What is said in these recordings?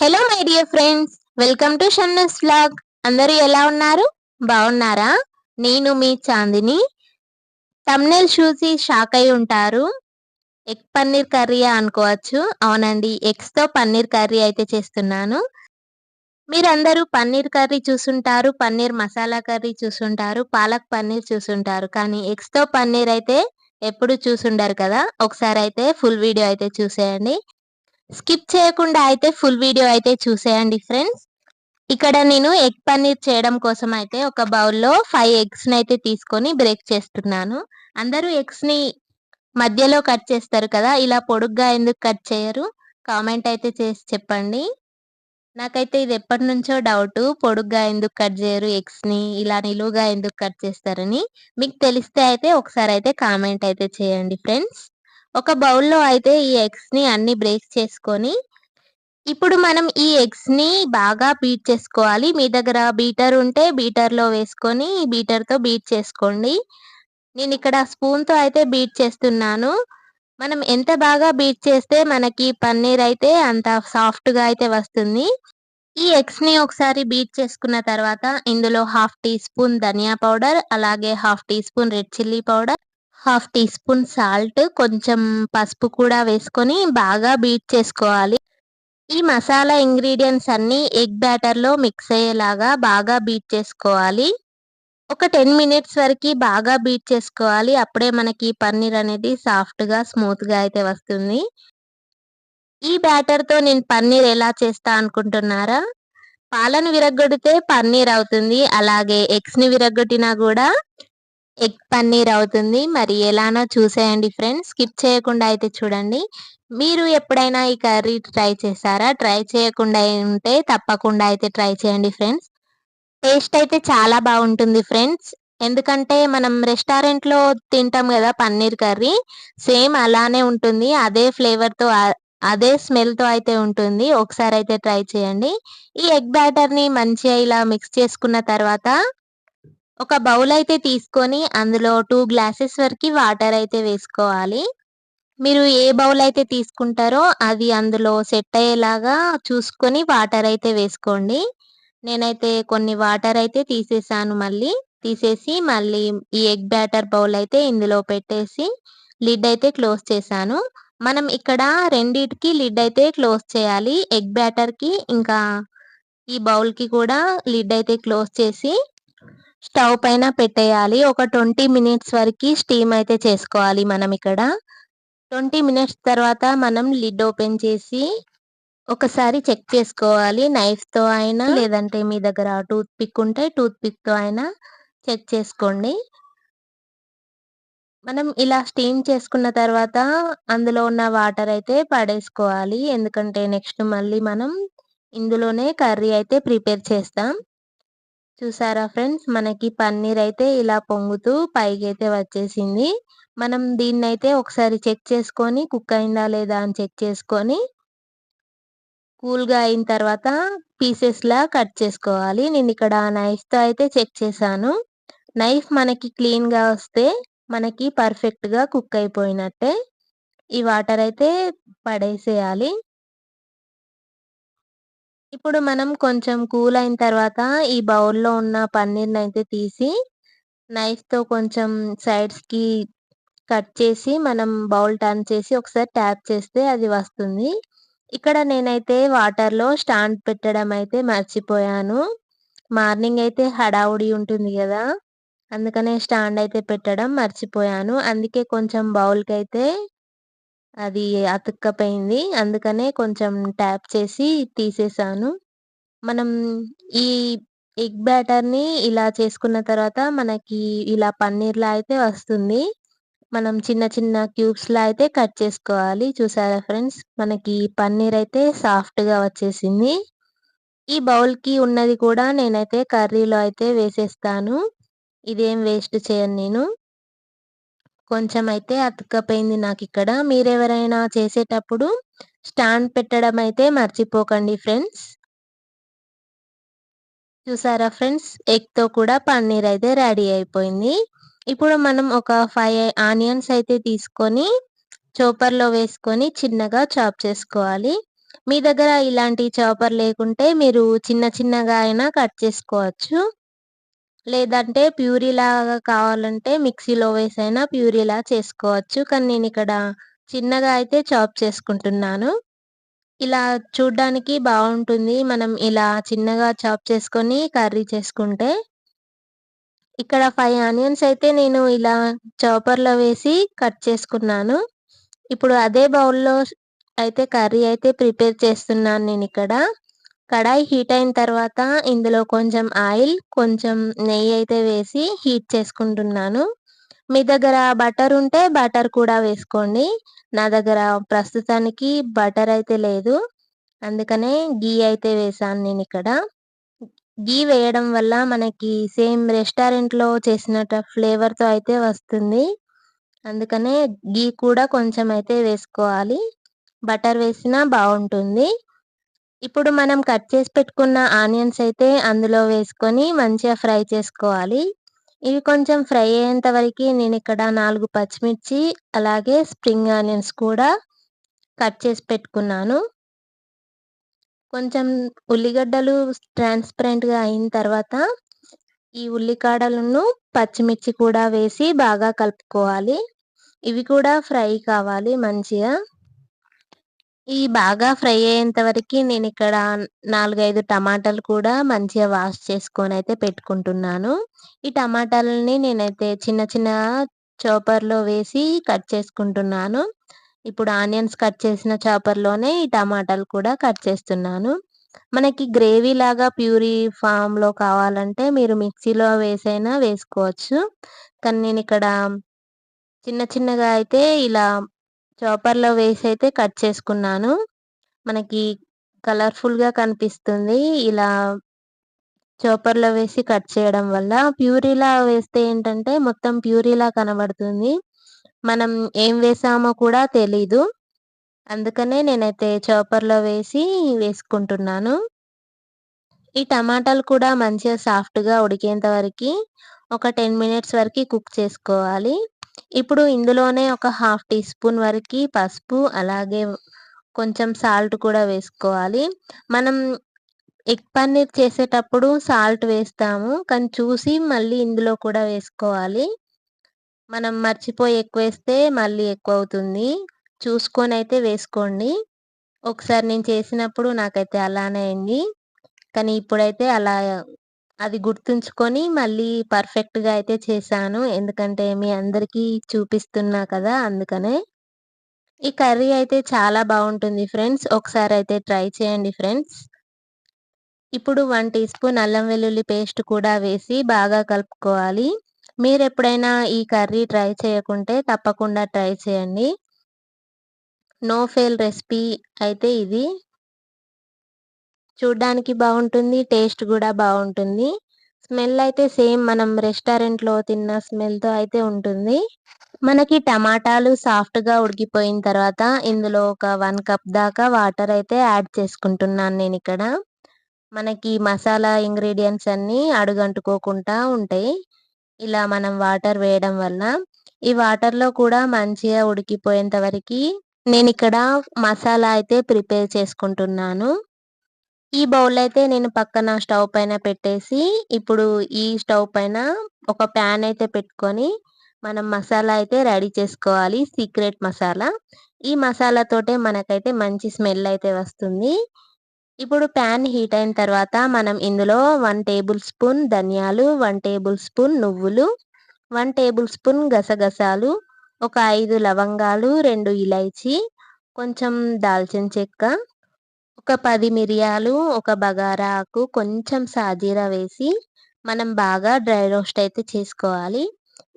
Hello my dear friends, welcome to Shannu's vlog. అందరూ ఎలా ఉన్నారు? బాగున్నారా? నేను మీ చాందిని. థంబ్నెయిల్ చూసి షాక్ అయి ఉంటారు. ఎగ్ పన్నీర్ కర్రీ అనుకోవచ్చు. అవునండి, ఎగ్స్ తో పన్నీర్ కర్రీ అయితే చేస్తున్నాను. మీరందరూ పన్నీర్ కర్రీ చూసుంటారు, పన్నీర్ మసాలా కర్రీ చూసుంటారు, పాలక్ పన్నీర్ చూసుంటారు. కానీ ఎగ్స్ తో పన్నీర్ అయితే ఎప్పుడు చూసుండరు కదా. ఒకసారి అయితే ఫుల్ వీడియో అయితే చూసేయండి. స్కిప్ చేయకుండా అయితే ఫుల్ వీడియో అయితే చూసేయండి ఫ్రెండ్స్. ఇక్కడ నేను ఎగ్ పన్నీర్ చేయడం కోసం అయితే ఒక బౌల్‌లో 5 ఎగ్స్‌ని అయితే తీసుకొని బ్రేక్ చేస్తున్నాను. అందరూ ఎగ్స్‌ని మధ్యలో కట్ చేస్తారు కదా. ఇలా పొడుగ్గా ఎందుకు కట్ చేయరు? కామెంట్ అయితే చేసి చెప్పండి. నాకైతే ఇది ఎప్పటినుంచో డౌటు. పొడుగ్గా ఎందుకు కట్ చేయరు ఎగ్స్‌ని? ఇలా నిలువుగా ఎందుకు కట్ చేస్తారని. మీకు తెలిస్తే అయితే ఒకసారి అయితే కామెంట్ అయితే చేయండి ఫ్రెండ్స్. ఒక బౌల్‌లో అయితే ఈ ఎగ్స్‌ని అన్ని బ్రేక్ చేసుకొని, ఇప్పుడు మనం ఈ ఎగ్స్‌ని బాగా బీట్ చేసుకోవాలి. మీ దగ్గర బీటర్ ఉంటే బీటర్‌లో వేసుకొని బీటర్‌తో బీట్ చేసుకోండి. నేనిక్కడ స్పూన్‌తో అయితే బీట్ చేస్తున్నాను. మనం ఎంత బాగా బీట్ చేస్తే మనకి పన్నీర్ అయితే అంత సాఫ్ట్‌గా అయితే వస్తుంది. ఈ ఎగ్స్‌ని ఒకసారి బీట్ చేసుకున్న తర్వాత ఇందులో హాఫ్ టీ స్పూన్ ధనియా పౌడర్, అలాగే half teaspoon red chilli powder, half teaspoon salt, కొంచెం పసుపు కూడా వేసుకొని బాగా బీట్ చేసుకోవాలి. ఈ మసాలా ఇంగ్రీడియెంట్స్ అన్నీ ఎగ్ బ్యాటర్‌లో మిక్స్ అయ్యేలాగా బాగా బీట్ చేసుకోవాలి. ఒక 10 మినిట్స్ వరకి బాగా బీట్ చేసుకోవాలి. అప్పుడే మనకి పన్నీర్ అనేది సాఫ్ట్‌గా, స్మూత్‌గా అయితే వస్తుంది. ఈ బ్యాటర్‌తో నేను పన్నీర్ ఎలా చేస్తా అనుకుంటున్నారా? పాలను విరగ్గొడితే పన్నీర్ అవుతుంది. అలాగే ఎగ్స్‌ని విరగ్గొట్టినా గూడా ఎగ్ పన్నీర్ అవుతుంది. మరి ఎలానో చూసేయండి ఫ్రెండ్స్. స్కిప్ చేయకుండా అయితే చూడండి. మీరు ఎప్పుడైనా ఈ కర్రీ ట్రై చేశారా? ట్రై చేయకుండా ఉంటే తప్పకుండా అయితే ట్రై చేయండి ఫ్రెండ్స్. టేస్ట్ అయితే చాలా బావుంటుంది ఫ్రెండ్స్. ఎందుకంటే మనం రెస్టారెంట్‌లో తింటాం గదా పన్నీర్ కర్రీ. సేమ్ అలానే ఉంటుంది. అదే ఫ్లేవర్‌తో అదే స్మెల్‌తో అయితే ఉంటుంది. ఒకసారయితే ట్రై చేయండి. ఈ ఎగ్ బ్యాటర్‌ని మంచిగా ఇలా మిక్స్ చేసుకున్న తర్వాత ఒక బౌల్ అయితే తీసుకొని అందులో 2 గ్లాసెస్ వరకి వాటర్ అయితే వేసుకోవాలి. మీరు ఏ బౌల్ అయితే తీసుకుంటారో అది అందులో సెట్ అయ్యేలాగా చూసుకొని వాటర్ అయితే వేసుకోండి. నేనైతే కొన్ని వాటర్ అయితే తీసేసాను మళ్ళీ. తీసేసి మళ్ళీ ఈ ఎగ్ బ్యాటర్ బౌల్ అయితే ఇందులో పెట్టేసి లిడ్ అయితే క్లోజ్ చేశాను. మనం ఇక్కడ రెండిటికి లిడ్ అయితే క్లోజ్ చేయాలి. ఎగ్ బ్యాటర్‌కి ఇంకా ఈ బౌల్‌కి కూడా లిడ్ అయితే క్లోజ్ చేసి స్టవ్ పైన పెట్టేయాలి. ఒక 20 మినిట్స్ వరకి స్టీమ్ అయితే చేసుకోవాలి మనం ఇక్కడ. 20 మినిట్స్ తర్వాత మనం లిడ్ ఓపెన్ చేసి ఒకసారి చెక్ చేసుకోవాలి. నైఫ్‌తో అయినా లేదంటే మీ దగ్గర టూత్ పిక్ ఉంటే టూత్ పిక్‌తో అయినా చెక్ చేసుకోండి. మనం ఇలా స్టీమ్ చేసుకున్న తర్వాత అందులో ఉన్న వాటర్ అయితే పడేసుకోవాలి. ఎందుకంటే నెక్స్ట్ మళ్ళీ మనం ఇందులోనే కర్రీ అయితే ప్రిపేర్ చేస్తాం. చూసారా ఫ్రెండ్స్, మనకి పన్నీర్ అయితే ఇలా పొంగుతూ పైకైతే వచ్చేసింది. మనం దీన్నైతే ఒకసారి చెక్ చేసుకొని కుక్ అయిందా లేదా అని చెక్ చేసుకొని కూల్‌గా అయిన తర్వాత పీసెస్‌లా కట్ చేసుకోవాలి. నేనిక్కడ నైఫ్‌తో అయితే చెక్ చేశాను. నైఫ్ మనకి క్లీన్‌గా వస్తే మనకి పర్ఫెక్ట్‌గా కుక్ అయిపోయినట్టే. ఈ వాటర్ అయితే పడేసేయాలి. ఇప్పుడు మనం కొంచెం కూల్ అయిన తర్వాత ఈ బౌల్‌లో ఉన్న పన్నీర్‌నయితే తీసి నైఫ్‌తో కొంచెం సైడ్స్‌కి కట్ చేసి మనం బౌల్ టర్న్ చేసి ఒకసారి ట్యాప్ చేస్తే అది వస్తుంది. ఇక్కడ నేనైతే వాటర్‌లో స్టాండ్ పెట్టడం అయితే మర్చిపోయాను. మార్నింగ్ అయితే హడావుడి ఉంటుంది గదా. అందుకనే స్టాండ్ అయితే పెట్టడం మర్చిపోయాను. అందుకే కొంచెం బౌల్‌కైతే అది అతుక్కపోయింది. అందుకనే కొంచెం ట్యాప్ చేసి తీసేసాను. మనం ఈ ఎగ్ బ్యాటర్‌ని ఇలా చేసుకున్న తర్వాత మనకి ఇలా పన్నీర్‌లా అయితే వస్తుంది. మనం చిన్న చిన్న క్యూబ్స్‌లా అయితే కట్ చేసుకోవాలి. చూసారా ఫ్రెండ్స్, మనకి పన్నీర్ అయితే సాఫ్ట్‌గా వచ్చేసింది. ఈ బౌల్‌కి ఉన్నది కూడా నేనైతే కర్రీలో అయితే వేసేస్తాను. ఇదేం వేస్ట్ చేయను నేను. కొంచెం అయితే అతుక్కపోయింది నాకిక్కడ. మీరెవరైనా చేసేటప్పుడు స్టాండ్ పెట్టడం అయితే మర్చిపోకండి ఫ్రెండ్స్. చూసారా ఫ్రెండ్స్, ఎగ్‌తో కూడా పన్నీర్ అయితే రెడీ అయిపోయింది. ఇప్పుడు మనం ఒక 5 ఆనియన్స్ అయితే తీసుకొని చాపర్‌లో వేసుకొని చిన్నగా చాప్ చేసుకోవాలి. మీ దగ్గర ఇలాంటి చాపర్ లేకుంటే మీరు చిన్న చిన్నగా అయినా కట్ చేసుకోవచ్చు. లేదంటే ప్యూరీలాగా కావాలంటే మిక్సీలో వేసైనా ప్యూరీలా చేసుకోవచ్చు. కానీ నేనిక్కడ చిన్నగా అయితే చాప్ చేసుకుంటున్నాను. ఇలా చూడ్డానికి బావుంటుంది. మనం ఇలా చిన్నగా చాప్ చేసుకొని కర్రీ చేసుకుంటే. ఇక్కడ 5 ఆనియన్స్ అయితే నేను ఇలా చాపర్‌లో వేసి కట్ చేసుకున్నాను. ఇప్పుడు అదే బౌల్‌లో అయితే కర్రీ అయితే ప్రిపేర్ చేస్తున్నాను నేనిక్కడ. కడాయి హీట్ అయిన తర్వాత ఇందులో కొంచెం ఆయిల్, కొంచెం నెయ్యయితే వేసి హీట్ చేసుకుంటున్నాను. మీ దగ్గర బటర్ ఉంటే బటర్ కూడా వేసుకోండి. నా దగ్గర ప్రస్తుతానికి బటర్ అయితే లేదు. అందుకనే ఘీ అయితే వేశాను నేనిక్కడ. ఘీ వేయడం వల్ల మనకి సేమ్ రెస్టారెంట్‌లో చేసినట్టు ఫ్లేవర్‌తో అయితే వస్తుంది. అందుకనే ఘీ కూడా కొంచెం అయితే వేసుకోవాలి. బటర్ వేసినా బావుంటుంది. ఇప్పుడు మనం కట్ చేసి పెట్టుకున్న ఆనియన్స్ అయితే అందులో వేసుకొని మంచిగా ఫ్రై చేసుకోవాలి. ఇవి కొంచెం ఫ్రై అయ్యేంత వరకి నేనిక్కడ 4 పచ్చిమిర్చి, అలాగే స్ప్రింగ్ ఆనియన్స్ కూడా కట్ చేసి పెట్టుకున్నాను. కొంచెం ఉల్లిగడ్డలు ట్రాన్స్‌పరెంట్‌గా అయిన తర్వాత ఈ ఉల్లికాడలను, పచ్చిమిర్చి కూడా వేసి బాగా కలుపుకోవాలి. ఇవి కూడా ఫ్రై కావాలి మంచిగా. ఇయి బాగా ఫ్రై అయ్యేంత వరకి నేనిక్కడ 4, 5 టమాటాలు కూడా మంచిగా వాష్ చేసుకొనైతే పెట్టుకుంటున్నాను. ఈ టమాటాలని నేనైతే చిన్న చిన్నగా చాపర్‌లో వేసి కట్ చేసుకుంటున్నాను. ఇప్పుడు ఆనియన్స్ కట్ చేసిన చాపర్‌లోనే ఈ టమాటాలు కూడా కట్ చేస్తున్నాను. మనకి గ్రేవీలాగా ప్యూరీ ఫామ్‌లో కావాలంటే మీరు మిక్సీలో వేసైనా వేసుకోవచ్చు. కానీ నేనిక్కడ చిన్న చిన్నగా అయితే ఇలా చాపర్‌లో వేసైతే కట్ చేసుకున్నాను. మనకి కలర్‌ఫుల్‌గా కనిపిస్తుంది. ఇలా చాపర్‌లో వేసి కట్ చేయడం వల్ల. ప్యూరీలా వేస్తే ఏంటంటే మొత్తం ప్యూరీలా కనబడుతుంది. మనం ఏం వేసామో కూడా తెలీదు. అందుకనే నేనైతే చాపర్‌లో వేసి వేసుకుంటున్నాను. ఈ టమాటాలు కూడా మంచిగా సాఫ్ట్‌గా ఉడికేంత వరకి ఒక 10 మినిట్స్ వరకి కుక్ చేసుకోవాలి. ఇప్పుడు ఇందులోనే ఒక హాఫ్ టీ స్పూన్ వరకి పసుపు, అలాగే కొంచెం సాల్ట్ కూడా వేసుకోవాలి. మనం ఎగ్ పన్నీర్ చేసేటప్పుడు సాల్ట్ వేస్తాము. కానీ చూసి మళ్ళీ ఇందులో కూడా వేసుకోవాలి. మనం మర్చిపోయి ఎక్కువేస్తే మళ్ళీ ఎక్కువవుతుంది. చూసుకొనైతే వేసుకోండి. ఒకసారి నేను చేసినప్పుడు నాకైతే అలానే అయింది. కానీ ఇప్పుడైతే అలా అది గుర్తుంచుకొని మళ్ళీ పర్ఫెక్ట్‌గా అయితే చేశాను. ఎందుకంటే మీ అందరికీ చూపిస్తున్నా కదా! అందుకనే. ఈ కర్రీ అయితే చాలా బావుంటుంది ఫ్రెండ్స్. ఒకసారయితే ట్రై చేయండి ఫ్రెండ్స్. ఇప్పుడు 1 టీ స్పూన్ అల్లం వెల్లుల్లి పేస్ట్ కూడా వేసి బాగా కలుపుకోవాలి. మీరెప్పుడైనా ఈ కర్రీ ట్రై చేయకుంటే తప్పకుండా ట్రై చేయండి. నో ఫెయిల్ రెసిపీ అయితే ఇది. చూడ్డానికి బావుంటుంది. టేస్ట్ గూడా బావుంటుంది. స్మెల్ అయితే సేమ్ మనం రెస్టారెంట్‌లో తిన్న స్మెల్‌తో అయితే ఉంటుంది. మనకి టమాటాలు సాఫ్ట్‌గా ఉడికిపోయిన తర్వాత ఇందులో ఒక 1 కప్ దాకా వాటర్ అయితే యాడ్ చేసుకుంటున్నాను నేనిక్కడ. మనకి మసాలా ఇంగ్రీడియెంట్స్ అన్నీ అడుగంటుకోకుండా ఉంటాయి. ఇలా మనం వాటర్ వేయడం వల్ల. ఈ వాటర్‌లో కూడా మంచిగా ఉడికిపోయేంత వరకి నేనిక్కడ మసాలా అయితే ప్రిపేర్ చేసుకుంటున్నాను. ఈ బౌల్ అయితే నేను పక్కన స్టవ్ పైన పెట్టేసి, ఇప్పుడు ఈ స్టవ్ పైన ఒక ప్యాన్ అయితే పెట్టుకొని, మనం మసాలా అయితే రెడీ చేసుకోవాలి. సీక్రెట్ మసాలా. ఈ మసాలాతోటే మనకైతే మంచి స్మెల్ అయితే వస్తుంది. ఇప్పుడు ప్యాన్ హీట్ అయిన తర్వాత మనం ఇందులో 1 టేబుల్ స్పూన్ ధనియాలు, 1 టేబుల్ స్పూన్ నువ్వులు, 1 టేబుల్ స్పూన్ గసగసాలు, ఒక 5 లవంగాలు, 2 ఇలైచి, కొంచెం దాల్చిన చెక్క, ఒక 10 మిరియాలు, ఒక బగారా ఆకు, కొంచెం సాజీరా వేసి మనం బాగా డ్రై రోస్ట్ అయితే చేసుకోవాలి.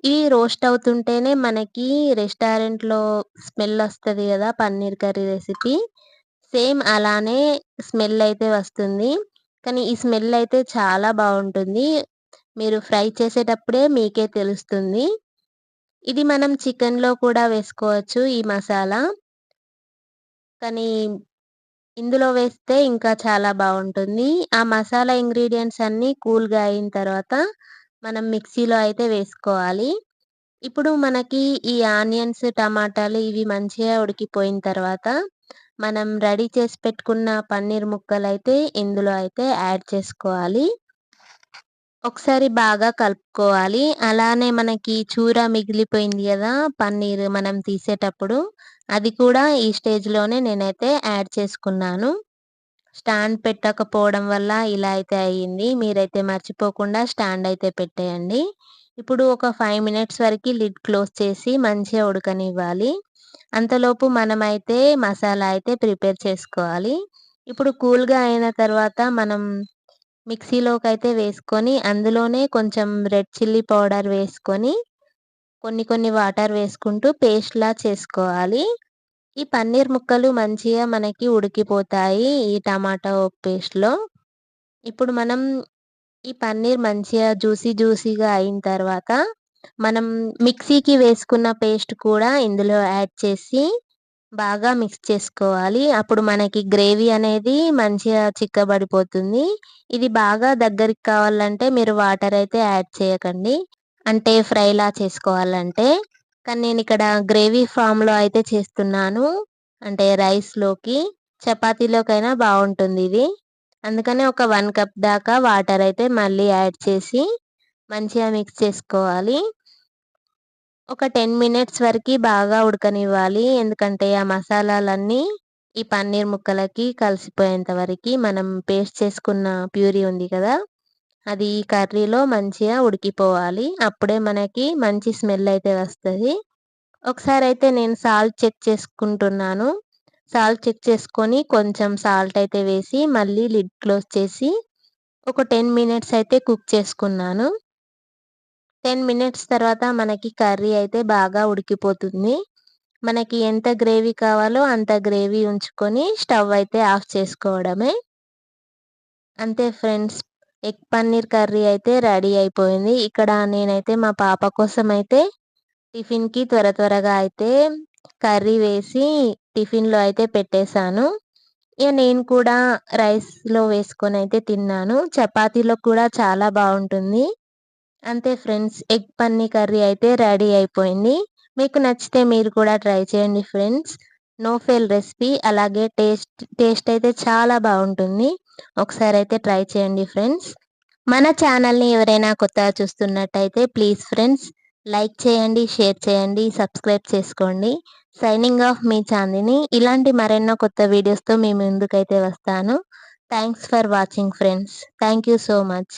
ఈ రోస్ట్ అవుతుంటేనే మనకి రెస్టారెంట్‌లో స్మెల్ ఒస్తది గదా! Paneer curry recipe. సేమ్ అలానే స్మెల్ అయితే వస్తుంది. కానీ ఈ స్మెల్ అయితే చాలా బావుంటుంది. మీరు ఫ్రై చేసేటప్పుడే మీకే తెలుస్తుంది. ఇది మనం చికెన్‌లో కూడా వేసుకోవచ్చు ఈ మసాలా. కానీ ఇందులో వేస్తే ఇంకా చాలా బావుంటుంది. ఆ మసాలా ఇంగ్రీడియెంట్స్ అన్నీ కూల్‌గా అయిన తర్వాత మనం మిక్సీలో అయితే వేసుకోవాలి. ఇప్పుడు మనకి ఈ ఆనియన్స్, టమాటాలు ఇవి మంచిగా ఉడికిపోయిన తర్వాత మనం రెడీ చేసి పెట్టుకున్న పన్నీర్ ముక్కలైతే ఇందులో అయితే యాడ్ చేసుకోవాలి. ఒకసారి బాగా కలుపుకోవాలి. అలానే మనకి చూర మిగిలిపోయింది గదా! పన్నీర్ మనం తీసేటప్పుడు, అది కూడా ఈ స్టేజ్‌లోనే నేనైతే యాడ్ చేసుకున్నాను. స్టాండ్ పెట్టకపోవడం వల్ల ఇలా అయితే అయింది. మీరైతే మర్చిపోకుండా స్టాండ్ అయితే పెట్టేయండి. ఇప్పుడు ఒక 5 మినిట్స్ వరకి లిడ్ క్లోజ్ చేసి మంచిగా ఉడకనివ్వాలి. అంతలోపు మనమైతే మసాలా అయితే ప్రిపేర్ చేసుకోవాలి. ఇప్పుడు కూల్‌గా అయిన తర్వాత మనం మిక్సీలోకైతే వేసుకొని, అందులోనే కొంచెం రెడ్ చిల్లీ పౌడర్ వేసుకొని, కొన్ని కొన్ని వాటర్ వేసుకుంటూ పేస్ట్‌లా చేసుకోవాలి. ఈ పన్నీర్ ముక్కలు మంచిగా మనకి ఉడికిపోతాయి ఈ టమాటో పేస్ట్‌లో. ఇప్పుడు మనం ఈ పన్నీర్ మంచిగా జ్యూసీగా అయిన తర్వాత, మనం మిక్సీకి వేసుకున్న పేస్ట్ కూడా ఇందులో యాడ్ చేసి బాగా మిక్స్ చేసుకోవాలి. అప్పుడు మనకి గ్రేవీ అనేది మంచిగా చిక్కబడిపోతుంది. ఇది బాగా దగ్గరికి కావాలంటే మీరు వాటర్ అయితే యాడ్ చేయకండి. అంటే ఫ్రైలా చేసుకోవాలంటే. కానీ నేనిక్కడ గ్రేవీ ఫామ్‌లో అయితే చేస్తున్నాను. అంటే రైస్‌లోకి, చపాతీలోకైనా బావుంటుందిది. అందుకనే ఒక 1 కప్ దాకా వాటర్ అయితే మళ్ళీ యాడ్ చేసి మంచిగా మిక్స్ చేసుకోవాలి. ఒక 10 మినిట్స్ వరకి బాగా ఉడకనివ్వాలి. ఎందుకంటే ఆ మసాలాలన్నీ ఈ పన్నీర్ ముక్కలకి కలిసిపోయేంత వరకి మనం పేస్ట్ చేసుకున్న ప్యూరీ ఉంది కదా! అది కర్రీలో మంచిగా ఉడికిపోవాలి. అప్పుడే మనకి మంచి స్మెల్ అయితే వస్తది. ఒకసారయితే నేను సాల్ట్ చెక్ చేసుకుంటున్నాను. సాల్ట్ చెక్ చేసుకొని కొంచెం సాల్ట్ అయితే వేసి మళ్ళీ లిడ్ క్లోజ్ చేసి ఒక 10 మినిట్స్ అయితే కుక్ చేసుకున్నాను. 10 మినిట్స్ తర్వాత మనకి కర్రీ అయితే బాగా ఉడికిపోతుంది. మనకి ఎంత గ్రేవీ కావాలో అంత గ్రేవీ ఉంచుకొని స్టవ్ అయితే ఆఫ్ చేసుకోవడమే. అంతే ఫ్రెండ్స్. ఎగ్ పన్నీర్ కర్రీ అయితే రెడీ అయిపోయింది. ఇక్కడ నేనైతే మా పాప కోసమయితే టిఫిన్‌కి త్వరగా అయితే కర్రీ వేసి టిఫిన్‌లో అయితే పెట్టేశాను. ఇగ నేను కూడా రైస్‌లో వేసుకొనైతే తిన్నాను. చపాతీలో కూడా చాలా బావుంటుంది. అంతే ఫ్రెండ్స్. ఎగ్ పన్నీర్ కర్రీ అయితే రెడీ అయిపోయింది. మీకు నచ్చితే మీరు కూడా ట్రై చేయండి ఫ్రెండ్స్. No fail recipe. అలాగే టేస్ట్ అయితే చాలా బావుంటుంది. ఒకసారైతే ట్రై చేయండి ఫ్రెండ్స్. మన ఛానల్‌ని ఎవరైనా కొత్తగా చూస్తున్నట్టయితే ప్లీజ్ ఫ్రెండ్స్ లైక్ చేయండి, షేర్ చేయండి, సబ్స్క్రైబ్ చేసుకోండి. సైనింగ్ ఆఫ్ మీ చాందిని. ఇలాంటి మరెన్నో కొత్త వీడియోస్‌తో మీ ముందుకైతే వస్తాను. Thanks for watching friends. Thank you so much.